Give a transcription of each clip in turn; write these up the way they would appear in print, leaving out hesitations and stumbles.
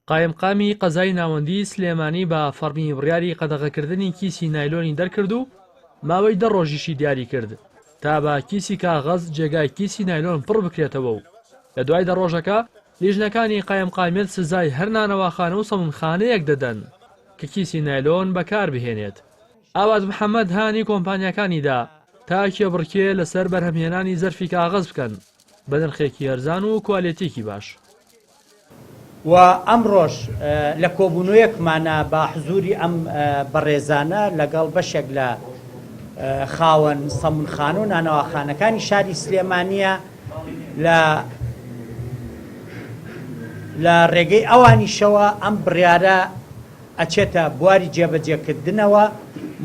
قایمقامی قەزای ناوەندی سلێمانی بە فەرمی بڕیاری قەدەغەکردنی کیسی نایلۆنی دەرکرد و ماوەی 10 ڕۆژیشی دیاری کرد تا بە کیسی کاغەز جێگای کیسی نایلۆن پڕ بکرێتەوە و لە دوای 10 ڕۆژەکە لیژنەکانی قایمقامیت سزای هەر نانەواخانە و سەمونخانەیەک دەدەن کە کیسی نایلۆن بەکار بهێنێت. ئاواز محەممەد هانی کۆمپانیەکانیدا تا کێبڕکێ لەسەر بەرهەمهێنانی زەرفی کاغەز بکەن بە نرخێکی هەرزان و کوالیتێکی باش. و ئەمڕۆژ لە کۆبوونەوەیەکمانە بە حزوری ئەم بەڕێزانە لەگەڵ بەشێک لە خاوەن سەمونخانە و نانەواخانەکانی شاری سلێمانیە لە ڕێگەی ئەوانیشەوە ئەم بڕیارە ئەچێتە بواری جێبەجێکردنەوە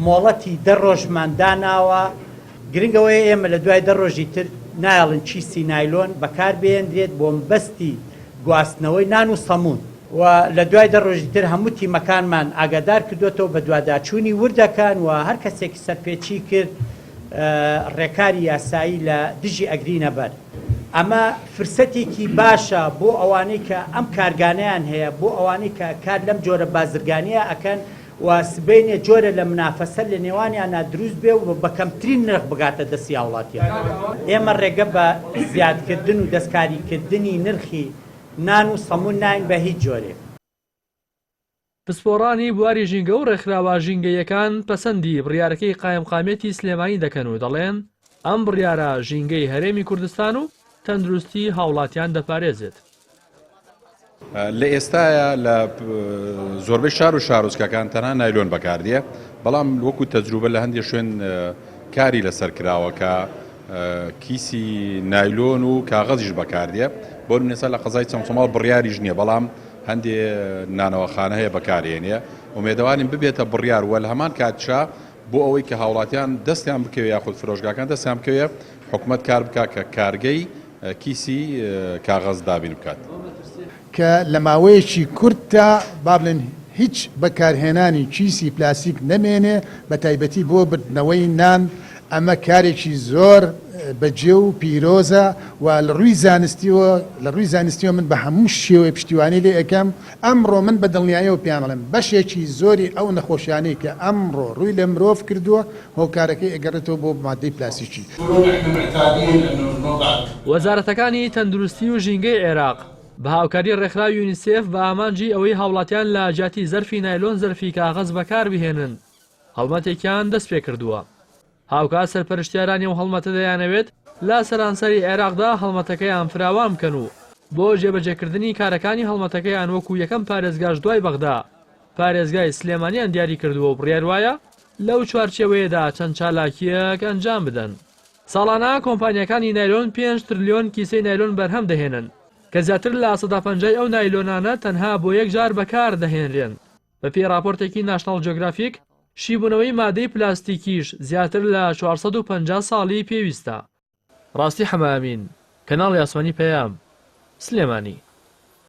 مۆڵەتی 10 ڕۆژمان داناوە. گرنگەوەی ئێمە لە دوای 10 ڕۆژی تر نایڵن چیسی نایلۆن بەکار بێنرێت بۆ مەبەستی گواستنەوەی نان و سەمون و لە دوای 10 ڕۆژی تر هەموو تیمەکانمان ئاگادار کردوێتەوە بە دواداچوونی وردەکان و هەر کەسێکی سەرپێچی کرد ڕێکاری یاسایی لە دژی ئەگرینە بەر. ئەمە فرسەتێکی باشە بۆ ئەوانەی کە ئەم کارگانیان هەیە بۆ ئەوانەی کە کار لەم جۆرە بازرگانیە ئەکەن و سبەینێ جۆرە لە منافەسە لە نێوانیانە دروست بێ و بە کەمترین نرخ بگاتە دەستی هاوڵاتیان. ئێمە ڕێگە بە زیادکردن و دەستکاریکردنی نرخی نان و سەمون ناین بە هیچ جۆرێ. پسپۆڕانی بواری ژینگە و ڕێکخراوە ژینگەیەکان پەسەندی بڕیارەکەی قایمقامێتی سلێمانی دەکەن و دەڵێن ئەم بڕیارە ژینگەی هەرێمی کوردستان و تەندروستی هاوڵاتیان دەپارێزێت. لە ئێستاە لە زۆربەی شار و شارۆچکەکان تەنها نایلۆن بەکاردیە، بەڵام وەکو تەجروبە لە هەندێک شوێن کاری لەسەر کراوە کە کیسی نایلۆن و کاغەزیش بەکاردیە. بۆ نمونە لە قەزای چەمچەماڵ بڕیاریش نییە، بەڵام هەندێ نانەوەخانە هەیە بەکارهێنێ. ئومێدەوانین ببێتە بڕیار وە لە هەمان کاتشا بۆ ئەوەی کە هاوڵاتیان دەستیان بکەوێت یاخود فرۆشگاکان دەستیان بکەوێت حکوومەت کار بکات کە کارگەی کیسی کاغەز دابین بکات. کە لە ماوەیەکی کورتە با بڵێن هیچ بەکارهێنانی کیسی پلاسیک نەمێنێ بە تایبەتی بۆ بردنەوەی نان. ئەمە کارێکی زۆر بەجێ و پیرۆزە و لە ڕووی زانستیەوە من بە هەموو شێوەیە پشتیوانی لێ ئەەکەم. ئەمڕۆ من بە دڵنیاییەوە پێیان بڵێم بەشێکی زۆری ئەو نەخۆشیانەی کە ئەمڕۆ ڕووی لە مرۆڤ کردووە هۆکارەکەی ئەگەڕێتەوە بۆ مادەی پلاسیکی. وەزارەتەکانی تەندروستی و ژینگەی عێراق بە هاوکاری ڕێکخراوی یونیسێف بە ئامانجی ئەوەی هاوڵاتیان لە جیاتی زەرفی نایلۆن زەرفی کاغەز بەکار بهێنن هەڵمەتێکیان دەست پێ کردووە. هاوکات سەرپەرشتیارانی و هەڵمەتە دەیانەوێت لا سەرانسەری عێراقدا هەڵمەتەکەیان فراوان بکەن و بۆ جێبەجێکردنی کارەکانی هەڵمەتەکەیان وەکو یەکەم پارێزگاش دوای بەغدا پارێزگای سلێمانیان دیاری کردووە و بڕیار وایە لەو چوارچێوەیەدا چەند چالاکیەک ئەنجام بدەن. ساڵانە کۆمپانیەکانی نایلۆن 5 تریلیۆن کیسەی نایلۆن بەرهەم دەهێنن کە زیاتر لە 150 ئەو نایلۆنانە تەنها بۆ یەک جار بەکار دەهێنرێن. بەپێی راپۆرتێکی ناشناڵ جیۆگرافیک شیبوونەوەی مادەی پلاستیکیش زیاتر لە 450 ساڵی پێویستە. ڕاستی حەمامین، کەناڵی ئاسمانی پەیام، سلێمانی.